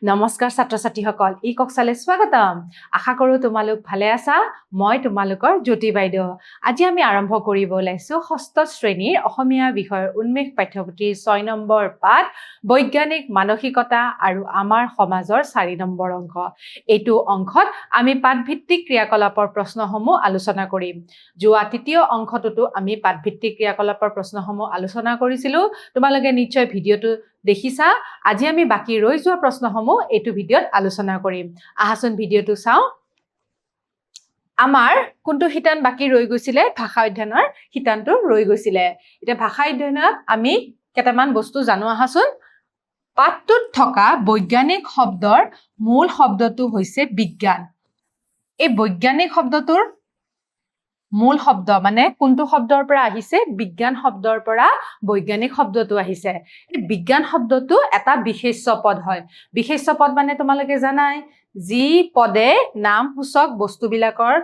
নমস্কাৰ ছাত্ৰ ছাত্ৰীসকল ই কক্সালে স্বাগতম আশা কৰো তোমালোক ভালে আছা মই তোমালোকৰ জ্যোতি বাইদেউ আজি আমি আৰম্ভ কৰিব ওলাইছো ষষ্ঠ শ্ৰেণীৰ অসমীয়া বিষয়ৰ উন্মেষ পাঠ্যপুথিৰ 6 নম্বৰ পাঠ বৈজ্ঞানিক মানসিকতা আৰু আমাৰ সমাজৰ 4 নম্বৰ অংক এইটো অংকত আমি পাঠভিত্তিক ক্ৰিয়াকলাপৰ প্ৰশ্নসমূহ আলোচনা কৰিম যোৱা তৃতীয় অংকটোতো আমি পাঠভিত্তিক ক্ৰিয়াকলাপৰ প্ৰশ্নসমূহ আলোচনা কৰিছিলো তোমালোকে নিশ্চয় ভিডিঅটো দেখিছা আজি আমি বাকি ৰৈ যোৱা প্ৰশ্নসমূহ এইটো ভিডিঅত আলোচনা কৰিম আহাচোন ভিডিঅটো চাও আমাৰ কোনটো শিতান বাকি ৰৈ গৈছিলে ভাষা অধ্যয়নৰ শিতানটো ৰৈ গৈছিলে এটা ভাষা অধ্যয়নত আমি কেটামান বস্তু জানো আহাচোন পাঠটোত থকা বৈজ্ঞানিক শব্দৰ মূল শব্দটো হৈছে বিজ্ঞান এই বৈজ্ঞানিক শব্দটোৰ মূল শব্দ মানে কোনটো শব্দৰ পৰা আহিছে বিজ্ঞান শব্দৰ পৰা বৈজ্ঞানিক শব্দটো আহিছে এই বিজ্ঞান শব্দটো এটা বিশেষ্য পদ হয় বিশেষ্য পদ মানে তোমালোকে জানাই যি পদে নামসূচক বস্তুবিলাকৰ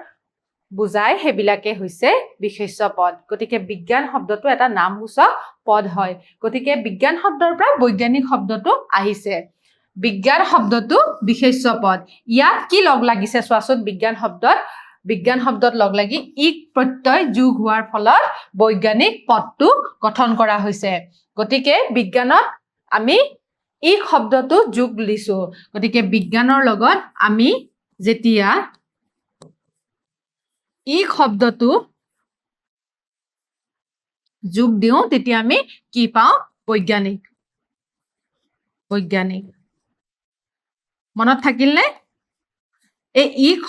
বুজায় হেবিলাকে হৈছে বিশেষ্য পদ গতিকে বিজ্ঞান শব্দটো এটা নামসূচক পদ হয় গতিকে বিজ্ঞান শব্দৰ পৰা বৈজ্ঞানিক শব্দটো আহিছে বিজ্ঞান শব্দটো বিশেষ্য পদ ইয়াত কি লগ লাগিছে চোৱাচোন বিজ্ঞান শব্দত লগ লাগি ইক প্ৰত্যয় যোগ হোৱাৰ ফলত বৈজ্ঞানিক পদটো গঠন কৰা হৈছে গতিকে বিজ্ঞানত আমি ইক শব্দটো যোগ দিছো গতিকে বিজ্ঞানৰ লগত আমি যেতিয়া ইক শব্দটো যোগ দিও তেতিয়া আমি কি পাও বৈজ্ঞানিক মনত থাকিল নে এই ইক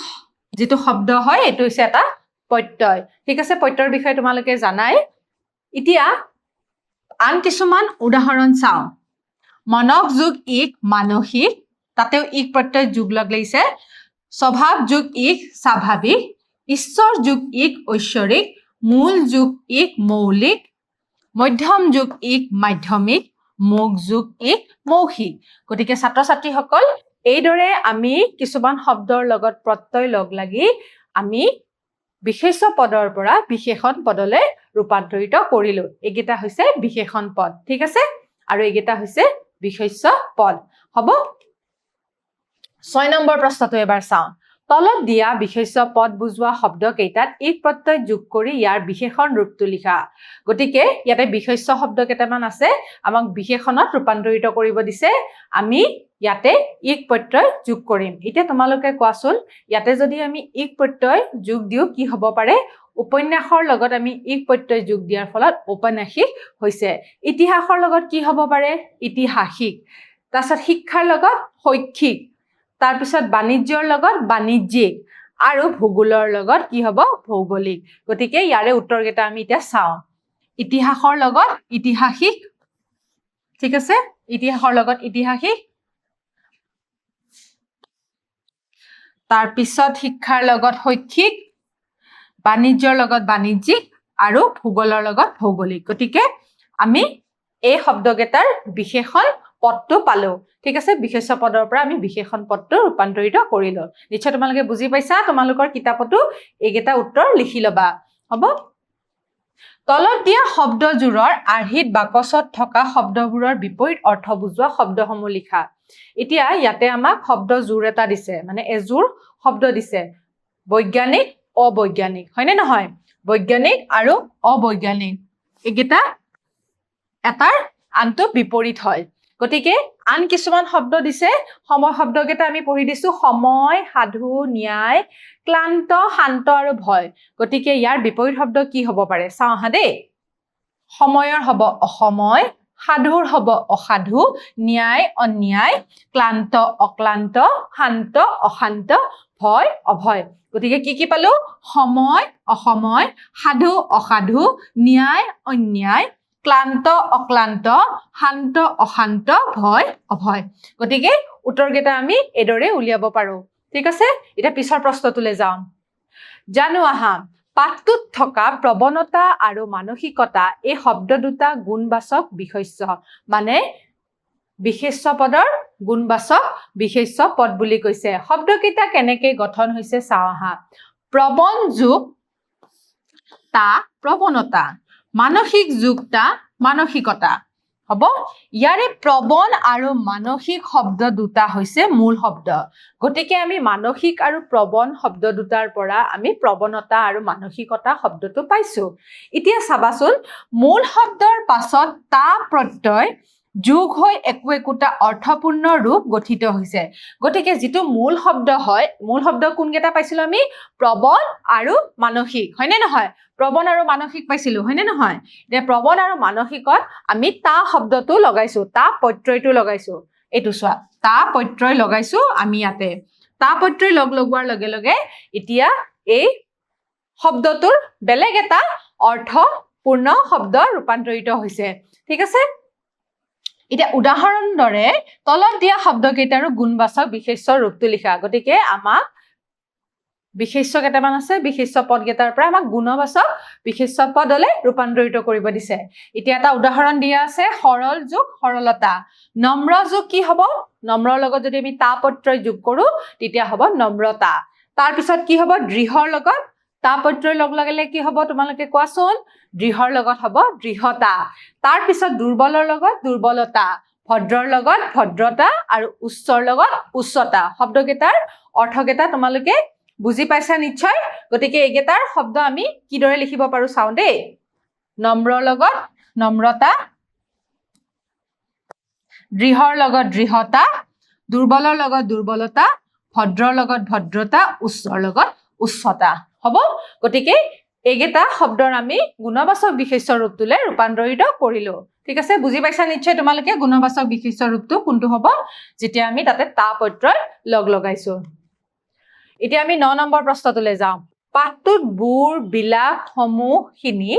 যেটো শব্দ হয় এটো হৈছে এটা প্ৰত্যয় ঠিক আছে প্ৰত্যয়ৰ বিষয়ে তোমালোকে জানাই এতিয়া আন কিছুমান উদাহৰণ চাও মনক যোগ ইক মানসিক তাতেও ইক প্ৰত্যয় যোগ লগ লাগিছে স্বভাৱ যোগ ইক স্বাভাৱিক ঈশ্বৰ যোগ ইক ঐশ্বৰিক মূল যোগ ইক মৌলিক মধ্যম যোগ ইক মাধ্যমিক মুখ যোগ ইক মৌখিক গতিকে ছাত্ৰ ছাত্ৰীসকল এইদৰে আমি কিছুমান শব্দৰ লগত প্ৰত্যয় লগ লাগি আমি বিশেষ্য পদৰ পৰা বিশেষণ পদলৈ ৰূপান্তৰিত কৰিলো এগেটা হৈছে বিশেষণ পদ ঠিক আছে আৰু এগেটা হৈছে বিশেষ্য পদ হ'ব 6 নম্বৰ প্ৰশ্নটো এবাৰ চাও তলত দিয়া বিশেষ্য পদ বুজোৱা শব্দ কেইটাত ইক প্ৰত্যয় যোগ কৰি ইয়াৰ বিশেষণ ৰূপটো লিখা গতিকে ইয়াতে বিশেষ্য শব্দ কেইটামান আছে আমাক বিশেষণত ৰূপান্তৰিত কৰিব দিছে আমি ইয়াতে ইক প্ৰত্যয় যোগ কৰিম এতিয়া তোমালোকে কোৱাচোন ইয়াতে যদি আমি ইক প্ৰত্যয় যোগ দিও কি হ'ব পাৰে উপন্যাসৰ লগত আমি ইক প্ৰত্যয় যোগ দিয়াৰ ফলত ঔপন্যাসিক হৈছে ইতিহাসৰ লগত কি হ'ব পাৰে ইতিহাসিক তাৰপিছত শিক্ষাৰ লগত শৈক্ষিক তাৰপিছত বাণিজ্যৰ লগত বাণিজ্যিক আৰু ভূগোলৰ লগত কি হ'ব ভৌগোলিক গতিকে ইয়াৰে উত্তৰকেইটা আমি এতিয়া চাও ইতিহাসৰ লগত ইতিহাসিক ঠিক আছে ইতিহাসৰ লগত ইতিহাসিক তাৰপিছত শিক্ষাৰ লগত শৈক্ষিক বাণিজ্যৰ লগত বাণিজ্যিক আৰু ভূগোলৰ লগত ভৌগোলিক গতিকে আমি এই শব্দকেইটাৰ বিশেষণ পদটো পালো ঠিক আছে বিশেষ্য পদৰ পৰা আমি বিশেষণ পদটো ৰূপান্তৰিত কৰিলো নিশ্চয় তোমালোকে বুজি পাইছা তোমালোকৰ কিতাপতো এইকেইটা উত্তৰ লিখি লবা হ'ব তলত দিয়া শব্দজোৰৰ আৰ্হিত বাকচত থকা শব্দবোৰৰ বিপৰীত অৰ্থ বুজোৱা শব্দসমূহ লিখা এতিয়া ইয়াতে আমাক শব্দজোৰ এটা দিছে মানে এজোৰ শব্দ দিছে বৈজ্ঞানিক অবৈজ্ঞানিক হয়নে নহয় বৈজ্ঞানিক আৰু অবৈজ্ঞানিক এগেটা এটাৰ আনটো বিপৰীত হয় গতিকে আন কিছুমান শব্দ দিছে সময় শব্দকেইটা আমি পঢ়ি দিছো সময় সাধু ন্যায় ক্লান্ত শান্ত আৰু ভয় গতিকে ইয়াৰ বিপৰীত শব্দ কি হ'ব পাৰে চাও হা দেই সময়ৰ হ'ব অসময় সাধুৰ হ'ব অসাধু ন্যায় অন্যায় ক্লান্ত অক্লান্ত শান্ত অশান্ত ভয় অভয় গতিকে কি পালো সময় অসময় সাধু অসাধু ন্যায় অন্যায় ক্লান্ত অক্লান্ত শান্ত অশান্ত ভয় অভয় গতিকে উত্তৰকেইটা আমি এদৰে উলিয়াব পাৰো ঠিক আছে এটা পিছৰ প্ৰশ্নটোলৈ যাও জানো আহা পাঠটোত থকা প্ৰৱণতা আৰু মানসিকতা এই শব্দ দুটা গুণবাচক বিশেষ্য মানে বিশেষ্য পদৰ গুণবাচক বিশেষ্য পদ বুলি কৈছে শব্দকেইটা কেনেকৈ গঠন হৈছে চাও আহা প্ৰবন যোগ তা প্ৰৱণতা মানসিক যোগতা মানসিকতা হ'ব ইয়াৰে প্ৰবন আৰু মানসিক শব্দ দুটা হৈছে মূল শব্দ গতিকে আমি মানসিক আৰু প্ৰবন শব্দ দুটাৰ পৰা আমি প্ৰবণতা আৰু মানসিকতা শব্দটো পাইছো এতিয়া চাবাচোন মূল শব্দৰ পাছত তা প্ৰত্যয় যোগ হৈ একোটা অৰ্থপূৰ্ণ ৰূপ গঠিত হৈছে গতিকে যেটো মূল শব্দ হয় মূল শব্দ কোনকেটা পাইছিলো আমি প্ৰবন আৰু মানসিক হয়নে নহয় প্ৰবন আৰু মানসিক পাইছিলো হয়নে নহয় যে প্ৰবন আৰু মানসিকত আমি তা শব্দটো লগাইছো তা প্ৰত্যয়টো লগাইছো এটো চোৱা তা প্ৰত্যয় লগাইছো আমি ইয়াতে তা প্ৰত্যয় লগোৱাৰ লগে লগে এতিয়া এই শব্দটোৰ বেলেগ এটা অৰ্থপূৰ্ণ শব্দ ৰূপান্তৰিত হৈছে ঠিক আছে এতিয়া উদাহৰণ দৰে তলত দিয়া শব্দকেইটাৰো গুণবাচক বিশেষ্য ৰূপটো লিখা গতিকে আমাক বিশেষ্য কেইটামান আছে বিশেষ্য পদকেইটাৰ পৰা আমাক গুণবাচক বিশেষ্য পদলৈ ৰূপান্তৰিত কৰিব দিছে এতিয়া এটা উদাহৰণ দিয়া আছে সৰল যোগ সৰলতা নম্ৰ যোগ কি হ'ব নম্ৰৰ লগত যদি আমি তা প্ৰত্যয় যোগ কৰো তেতিয়া হ'ব নম্ৰতা তাৰ পিছত কি হ'ব দৃঢ়ৰ লগত তা প্ৰত্যয় লগ লগালে কি হ'ব তোমালোকে কোৱাচোন দৃঢ়ৰ লগত হ'ব দৃঢ়তা তাৰ পিছত দুৰ্বলৰ লগত দুৰ্বলতা ভদ্ৰৰ লগত ভদ্ৰতা আৰু উচ্চৰ লগত উচ্চতা শব্দকেইটাৰ অৰ্থকেইটা তোমালোকে বুজি পাইছা নিশ্চয় গতিকে এইকেইটাৰ শব্দ আমি কিদৰে লিখিব পাৰো চাও দেই নম্ৰৰ লগত নম্ৰতা দৃঢ়ৰ লগত দৃঢ়তা দুৰ্বলৰ লগত দুৰ্বলতা ভদ্ৰৰ লগত ভদ্ৰতা উচ্চৰ লগত উচ্চতা হ'ব গতিকে এইকেইটা শব্দৰ আমি গুণবাচক বিশেষ্য ৰূপটোলে ৰূপান্তৰিত কৰিলো ঠিক আছে বুজি পাইছা নিশ্চয় তোমালোকে গুণবাচক বিশেষ্য ৰূপটো কোনটো হ'ব যেতিয়া আমি তাতে তা প্ৰত্যয় লগাইছো এতিয়া আমি 9 নম্বৰ প্ৰশ্নটোলৈ যাওঁ পাঠটোত বুৰ বিলাস সমূহখিনি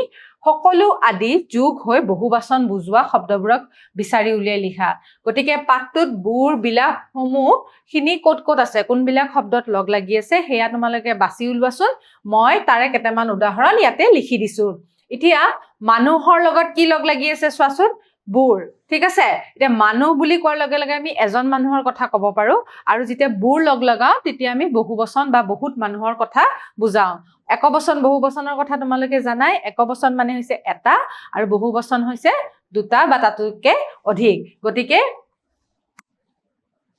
সকলো আদি যোগ হৈ বহুবচন বুজোৱা শব্দবোৰক বিচাৰি উলিয়াই লিখা গতিকে পাঠটোত বুৰ বিলাস সমূহখিনি ক'ত আছে কোনবিলাক শব্দত লগ লাগি আছে হেয়া তোমালোকে বাছি উলিওৱাচোন মই তাৰে কেইটামান উদাহৰণ ইয়াতে লিখি দিছো এতিয়া মানুহৰ লগত কি লগ লাগি আছে চোৱাচোন বুৰ ঠিক আছে এতিয়া মানুহ বুলি কোৱাৰ লগে লগে আমি এজন মানুহৰ কথা ক'ব পাৰো আৰু যেতিয়া বুৰ লগ লগাও তেতিয়া আমি বহুবচন বা বহুত মানুহৰ কথা বুজাও একবচন বহুবচনৰ কথা তোমালোকে জানাই একবচন মানে হৈছে এটা আৰু বহুবচন হৈছে দুটা বা তাতকৈ অধিক গতিকে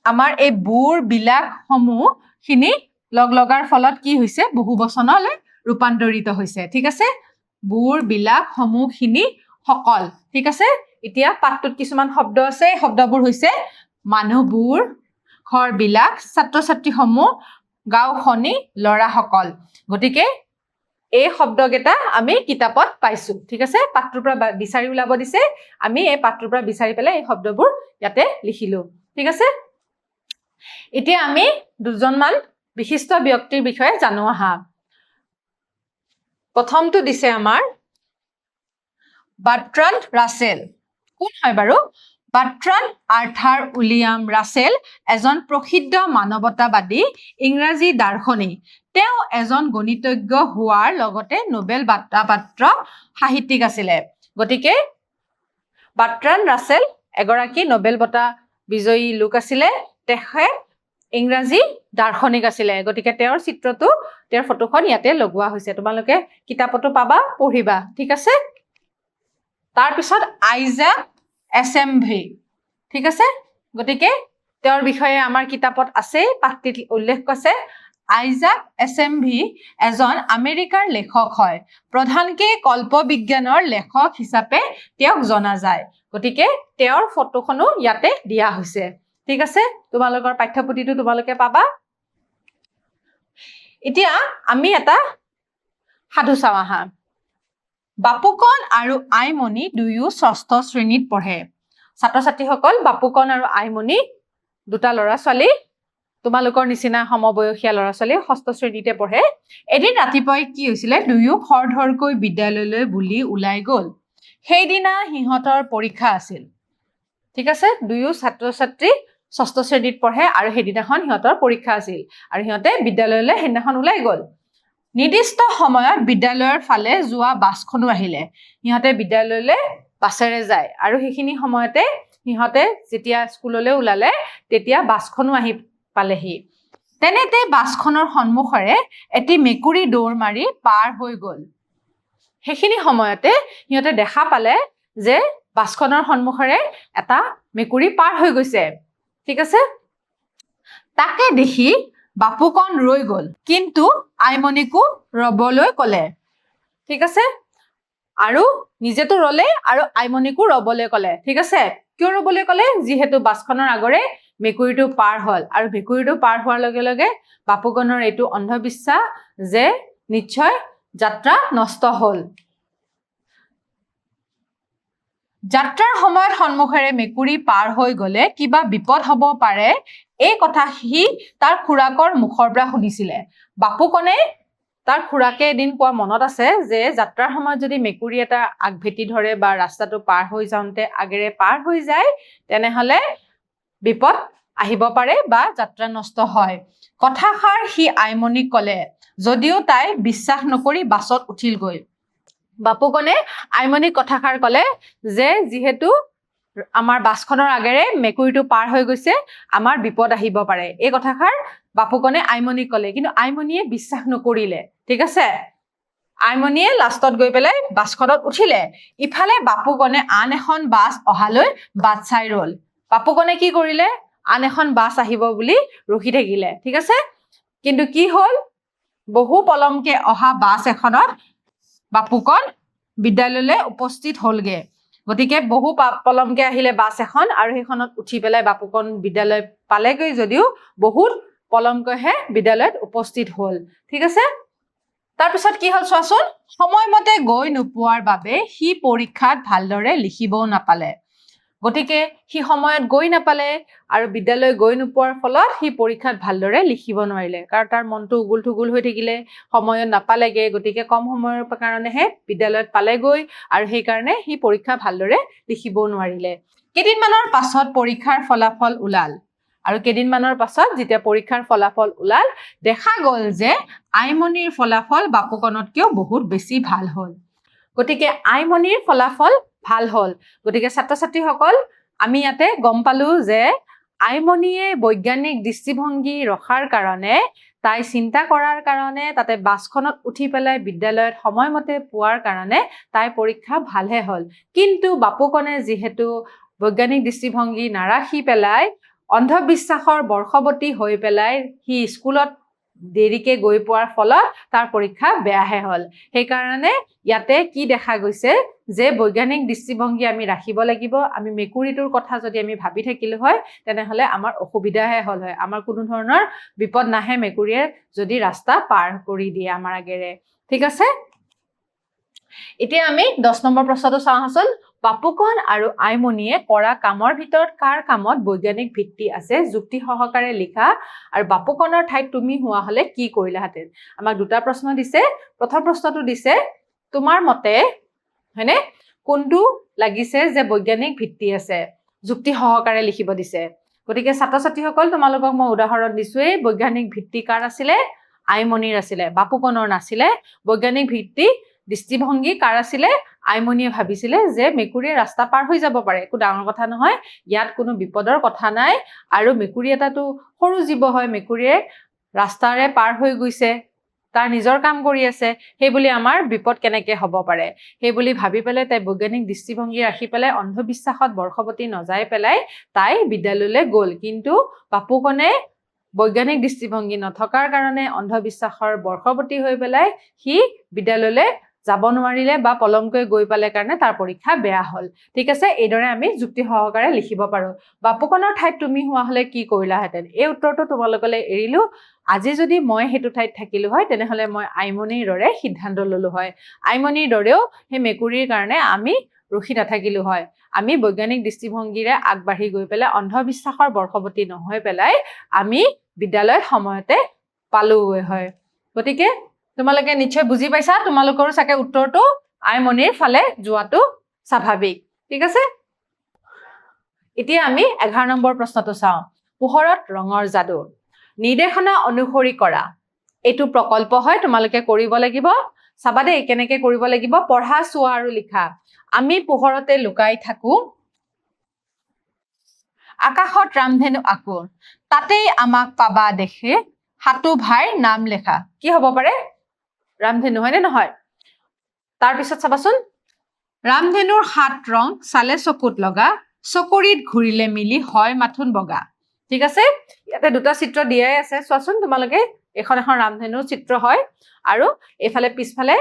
আমাৰ এই বুৰ বিলাস সমূহখিনি লগ লগাৰ ফলত কি হৈছে বহুবচনলৈ ৰূপান্তৰিত হৈছে ঠিক আছে বুৰ বিলাস সমূহখিনি সকল ঠিক আছে এতিয়া পাঠটোত কিছুমান শব্দ আছে শব্দবোৰ হৈছে মানুহবোৰ ঘৰ বিলাক ছাত্ৰ ছাত্ৰী সমূহ গাঁওখনি লৰাসকল গতিকে এই শব্দকেইটা আমি কিতাপত পাইছো ঠিক আছে পাঠটোৰ পৰা বিচাৰি উলাব দিছে আমি এই পাঠটোৰ পৰা বিচাৰি পেলাই এই শব্দবোৰ ইয়াতে লিখিলো ঠিক আছে এতিয়া আমি দুজনমান বিশিষ্ট ব্যক্তিৰ বিষয়ে জানো আহা প্ৰথমটো দিছে আমাৰ বাৰ্ট্ৰাণ্ড ৰাছেল কোন হয় বাৰু বাৰ্ট্ৰাণ্ড আৰ্থাৰ উইলিয়াম ৰাছেল এজন প্ৰসিদ্ধ মানৱতাবাদী ইংৰাজী দাৰ্শনিক তেওঁ এজন গণিতজ্ঞ হোৱাৰ লগতে নোবেল বঁটা প্ৰাপ্ত সাহিত্যিক আছিলে গতিকে বাৰ্ট্ৰাণ্ড ৰাছেল এগৰাকী নোবেল বঁটা বিজয়ী লোক আছিলে তেখেত ইংৰাজী দাৰ্শনিক আছিলে গতিকে তেওঁৰ চিত্ৰটো তেওঁৰ ফটোখন ইয়াতে লগোৱা হৈছে তোমালোকে কিতাপতো পাবা পঢ়িবা ঠিক আছে তাৰ পিছত আইজাক এছেম্বলি ঠিক আছে গতিকে তেওঁৰ বিষয়ে আমাৰ কিতাপত আছে পাঠটিত উল্লেখ আছে আইজাক এছেম্বলি এজন আমেৰিকাৰ লেখক হয় প্ৰধানকে কল্পবিজ্ঞানৰ লেখক হিচাপে তেওঁক জনা যায় গতিকে তেওঁৰ ফটোখনো ইয়াতে দিয়া হৈছে ঠিক আছে তোমালোকৰ পাঠ্যপুথিটো তোমালোকে পাবা এতিয়া আমি এটা সাধু চাও আহা বাপুকণ আৰু আইমণি দুয়ো ষষ্ঠ শ্ৰেণীত পঢ়ে ছাত্ৰ ছাত্ৰীসকল বাপুকণ আৰু আইমণি দুটা ল'ৰা ছোৱালী তোমালোকৰ নিচিনা সমবয়সীয়া ল'ৰা ছোৱালী ষষ্ঠ শ্ৰেণীতে পঢ়ে এদিন ৰাতিপুৱাই কি হৈছিলে দুয়ো খৰধৰকৈ বিদ্যালয়লৈ বুলি ওলাই গ'ল সেইদিনা সিহঁতৰ পৰীক্ষা আছিল ঠিক আছে দুয়ো ছাত্ৰ ছাত্ৰী ষষ্ঠ শ্ৰেণীত পঢ়ে আৰু সেইদিনাখন সিহঁতৰ পৰীক্ষা আছিল আৰু সিহঁতে বিদ্যালয়লৈ সেইদিনাখন ওলাই গ'ল নিৰ্দিষ্ট সময়ত বিদ্যালয়ৰ ফালে যোৱা বাছখনো আহিলে সিহঁতে বিদ্যালয়লৈ বাছেৰে যায় আৰু সেইখিনি সময়তে সিহঁতে যেতিয়া স্কুললৈ ওলালে তেতিয়া বাছখনো আহি পালেহি তেনেতে বাছখনৰ সন্মুখৰে এটি মেকুৰী দৌৰ মাৰি পাৰ হৈ গ'ল সেইখিনি সময়তে সিহঁতে দেখা পালে যে বাছখনৰ সন্মুখেৰে এটা মেকুৰী পাৰ হৈ গৈছে ঠিক আছে তাকে দেখি বাপুকণ ৰৈ গ'ল কিন্তু আইমণিকো ৰবলৈ ক'লে ঠিক আছে আৰু নিজেতো ৰলে আৰু আইমণিকো ৰবলৈ ক'লে ঠিক আছে কিয় ৰবলৈ ক'লে যিহেতু বাছখনৰ আগৰে মেকুৰীটো পাৰ হ'ল আৰু মেকুৰীটো পাৰ হোৱাৰ লগে লগে বাপুকণৰ এইটো অন্ধবিশ্বাস যে নিশ্চয় যাত্ৰা নষ্ট হ'ল যাত্ৰাৰ সময়ত সন্মুখেৰে মেকুৰী পাৰ হৈ গ'লে কিবা বিপদ হ'ব পাৰে এই কথা সি তাৰ খুৰাকৰ মুখৰ পৰা শুনিছিলে বাপুকণে তাৰ খুৰাকে এদিন কোৱা মনত আছে যে যাত্ৰাৰ সময়ত যদি মেকুৰী এটা আগভেটি ধৰে বা ৰাস্তাটো পাৰ হৈ যাওঁতে আগেৰে পাৰ হৈ যায় তেনেহলে বিপদ আহিব পাৰে বা যাত্ৰা নষ্ট হয় কথাষাৰ সি আইমণিক ক'লে যদিও তাই বিশ্বাস নকৰি বাছত উঠিলগৈ বাপুকণে আইমণিক কথাষাৰ ক'লে যে যিহেতু আমাৰ বাছখনৰ আগেৰে মেকুৰীটো পাৰ হৈ গৈছে আমাৰ বিপদ আহিব পাৰে এই কথাষাৰ বাপুকণে আইমণিক ক'লে কিন্তু আইমণিয়ে বিশ্বাস নকৰিলে ঠিক আছে আইমণিয়ে লাষ্টত গৈ পেলাই বাছখনত উঠিলে ইফালে বাপুকণে আন এখন বাছ অহালৈ বাট চাই ৰল বাপুকণে কি কৰিলে আন এখন বাছ আহিব বুলি ৰখি থাকিলে ঠিক আছে কিন্তু কি হ'ল বহু পলমকে অহা বাছ এখনত বাপুকণ বিদ্যালয়লৈ উপস্থিত হ'লগে গতিকে বহু পলমকে আহিলে বাছ এখন আৰু সেইখনত উঠি পেলাই বাপুকণ বিদ্যালয় পালেগৈ যদিও বহুত পলমকৈহে বিদ্যালয়ত উপস্থিত হ'ল ঠিক আছে তাৰপিছত কি হ'ল চোৱাচোন সময়মতে গৈ নোপোৱাৰ বাবে সি পৰীক্ষাত ভালদৰে লিখিবও নাপালে গতিকে সি সময়ত গৈ নাপালে আৰু বিদ্যালয় গৈ নোপোৱাৰ ফলত সি পৰীক্ষাত ভালদৰে লিখিব নোৱাৰিলে কাৰণ তাৰ মনটো উগুল থুগুল হৈ থাকিলে সময়ত নাপালেগে গতিকে কম সময়ৰ কাৰণেহে বিদ্যালয়ত পালেগৈ আৰু সেইকাৰণে সি পৰীক্ষা ভালদৰে লিখিবও নোৱাৰিলে কেইদিনমানৰ পাছত পৰীক্ষাৰ ফলাফল ওলাল আৰু কেইদিনমানৰ পাছত যেতিয়া পৰীক্ষাৰ ফলাফল ওলাল দেখা গ'ল যে আইমণিৰ ফলাফল বাপুকণতকৈও বহুত বেছি ভাল হ'ল গতিকে আইমণিৰ ফলাফল ভাল হ'ল গতিকে ছাত্ৰ ছাত্ৰীসকল আমি ইয়াতে গম পালো যে আইমণিয়ে বৈজ্ঞানিক দৃষ্টিভংগী ৰখাৰ কাৰণে তাই চিন্তা কৰাৰ কাৰণে তাতে বাছখনত উঠি পেলাই বিদ্যালয়ত সময়মতে পোৱাৰ কাৰণে তাই পৰীক্ষা ভালহে হ'ল কিন্তু বাপুকণে যিহেতু বৈজ্ঞানিক দৃষ্টিভংগী নাৰাখি পেলাই অন্ধবিশ্বাসৰ বৰ্ষৱতী হৈ পেলাই সি স্কুলত দেৰিকে গৈ পোৱাৰ ফলত তাৰ পৰীক্ষা বেয়াহে হ'ল সেইকাৰণে ইয়াতে কি দেখা গৈছে যে বৈজ্ঞানিক দৃষ্টিভংগী আমি ৰাখিব লাগিব আমি মেকুৰীটোৰ কথা যদি আমি ভাবি থাকিলো হয় তেনেহলে আমাৰ অসুবিধাহে হ'ল হয় আমাৰ কোনো ধৰণৰ বিপদ নাহে মেকুৰীয়ে যদি ৰাস্তা পাৰ কৰি দিয়ে আমাৰ আগেৰে ঠিক আছে এতিয়া আমি 10 নম্বৰ প্ৰশ্নটো চাওঁ আচল বাপুকণ আৰু আইমণিয়ে কৰা কামৰ ভিতৰত কাৰ কামত বৈজ্ঞানিক ভিত্তি আছে যুক্তি সহকাৰে লিখা আৰু বাপুকণৰ ঠাইত তুমি হোৱা হলে কি কৰিলাহেঁতেন আমাক দুটা প্ৰশ্ন দিছে প্ৰথম প্ৰশ্নটো দিছে তোমাৰ মতে হয়নে কোনটো লাগিছে যে বৈজ্ঞানিক ভিত্তি আছে যুক্তি সহকাৰে লিখিব দিছে গতিকে ছাত্ৰ ছাত্ৰীসকল তোমালোকক মই উদাহৰণ দিছোৱেই বৈজ্ঞানিক ভিত্তি কাৰ আছিলে আইমণিৰ আছিলে বাপুকণৰ নাছিলে বৈজ্ঞানিক ভিত্তি দৃষ্টিভংগী কাৰ আছিলে আইমণিয়ে ভাবিছিলে যে মেকুৰীয়ে ৰাস্তা পাৰ হৈ যাব পাৰে একো ডাঙৰ কথা নহয় ইয়াত কোনো বিপদৰ কথা নাই আৰু মেকুৰী এটাটো সৰু জীৱ হয় মেকুৰীয়ে ৰাস্তাৰে পাৰ হৈ গৈছে তাৰ নিজৰ কাম কৰি আছে সেই বুলি আমাৰ বিপদ কেনেকে হ'ব পাৰে সেই বুলি ভাবি পেলাই তাই বৈজ্ঞানিক দৃষ্টিভংগী ৰাখি পেলাই অন্ধবিশ্বাসত বৰ্ষৱতী নজাই পেলাই তাই বিদ্যালয়লৈ গ'ল কিন্তু বাপুকণে বৈজ্ঞানিক দৃষ্টিভংগী নথকাৰ কাৰণে অন্ধবিশ্বাসৰ বৰ্ষৱতী হৈ পেলাই সি বিদ্যালয়লৈ যাব নোৱাৰিলে বা পলমকৈ গৈ পালে কাৰণে তাৰ পৰীক্ষা বেয়া হ'ল ঠিক আছে এইদৰে আমি যুক্তি সহকাৰে লিখিব পাৰো বাপুকণৰ ঠাইত তুমি হোৱা হলে কি কৰিলাহেঁতেন এই উত্তৰটো তোমালোকলৈ এৰিলো আজি যদি মই হেতু ঠাইত থাকিলো হয় তেনেহলে মই আইমণিৰ দৰে সিদ্ধান্ত ললো হয় আইমণিৰ দৰেও সেই মেকুৰীৰ কাৰণে আমি ৰখি নাথাকিলো হয় আমি বৈজ্ঞানিক দৃষ্টিভংগীৰে আগবাঢ়ি গৈ পেলাই অন্ধবিশ্বাসৰ বৰ্ষৱতী নহয় পেলাই আমি বিদ্যালয়ত সময়তে পালোগৈ হয় গতিকে তোমালোকে নিশ্চয় বুজি পাইছা তোমালোকৰ চাগে উত্তৰটো আইমণিৰ ফালে যোৱাটো স্বাভাৱিক ঠিক আছে এতিয়া আমি 11 নম্বৰ প্ৰশ্নটো চাওঁ পোহৰত ৰঙৰ যাদু নিৰ্দেশনা অনুসৰি কৰা এইটো প্ৰকল্প হয় তোমালোকে কৰিব লাগিব চাবা দেই কেনেকে কৰিব লাগিব পঢ়া চোৱা আৰু লিখা আমি পোহৰতে লুকাই থাকো আকাশত ৰামধেনু আকো তাতেই আমাক পাবা দেখে হাতু ভাইৰ নাম লেখা কি হ'ব পাৰে ৰামধেনু হয়নে নহয় তাৰ পিছত চাবাচোন ৰামধেনুৰ 7 ৰং চালে চকুত লগা চকৰিত ঘূৰিলে মিলি হয় মাথোন বগা ঠিক আছে ইয়াতে দুটা চিত্ৰ দিয়াই আছে চোৱাচোন তোমালোকে এখন ৰামধেনুৰ চিত্ৰ হয় আৰু এফালে পিছফালে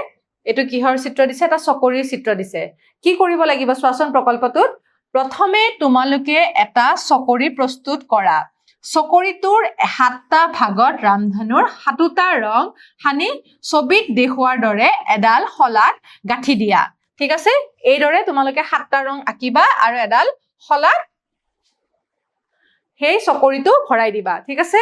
এটো কিহৰ চিত্ৰ দিছে এটা চকৰিৰ চিত্ৰ দিছে কি কৰিব লাগিব চোৱাচোন প্ৰকল্পটোত প্ৰথমে তোমালোকে এটা চকৰি প্ৰস্তুত কৰা চকৰিটোৰ 7টা ভাগত ৰামধেনুৰ 7টা ৰং হানি ছবিত দেখুৱাৰ দৰে এডাল শলাত গাঁঠি দিয়া ঠিক আছে এইদৰে তোমালোকে 7টা ৰং আঁকিবা আৰু এডাল শলাত সেই চকৰিটো ভৰাই দিবা ঠিক আছে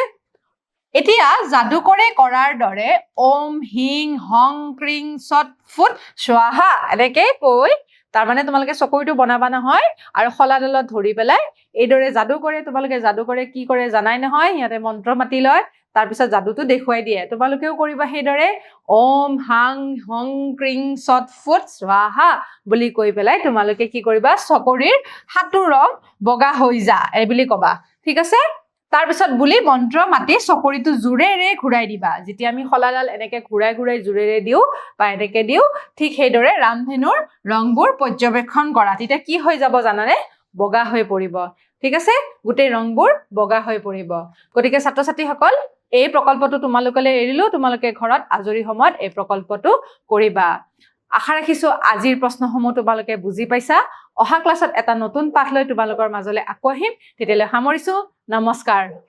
এতিয়া যাদুকৰে কৰাৰ দৰে ওম হিং হং ক্ৰিং সৎ ফুট স্বাহা এনেকে কৈ তাৰ মানে তোমালোকে চকৰিটো বনাবা নহয় আৰু শলাডালত ধৰি পেলাই এইদৰে যাদুকৰে কি কৰে জানাই নহয় ইয়াতে মন্ত্ৰ মাতি লয় তাৰ পিছত যাদুটো দেখুৱাই দিয়ে তোমালোকেও কৰিবা সেইদৰে ওম হাং হং ক্ৰিং সৎ ফুট স্বাহা বুলি কৈ পেলাই তোমালোকে কি কৰিবা চকৰিৰ 7টো ৰং বগা হৈ যা এই বুলি কবা ঠিক আছে তাৰ পিছত বুলি মন্ত্ৰ মাতি চকৰিটো জুৰেৰে ঘূৰাই দিবা যেতিয়া আমি খলাডাল এনেকে ঘূৰাই জুৰেৰে দিও বা এনেকে দিও ঠিক সেইদৰে ৰামধেনুৰ ৰংবোৰ পৰ্যবেক্ষণ কৰা তেতিয়া কি হৈ যাব জানানে বগা হৈ পৰিব ঠিক আছে গোটেই ৰংবোৰ বগা হৈ পৰিব গতিকে ছাত্ৰ ছাত্ৰীসকল এই প্ৰকল্পটো তোমালোকলৈ এৰিলো তোমালোকে ঘৰত আজৰি সময়ত এই প্ৰকল্পটো কৰিবা আশা ৰাখিছো আজিৰ প্ৰশ্নসমূহ তোমালোকে বুজি পাইছা অহা ক্লাছত এটা নতুন পাঠ লৈ তোমালোকৰ মাজলৈ আকৌ আহিম তেতিয়ালৈ সামৰিছো নমস্কাৰ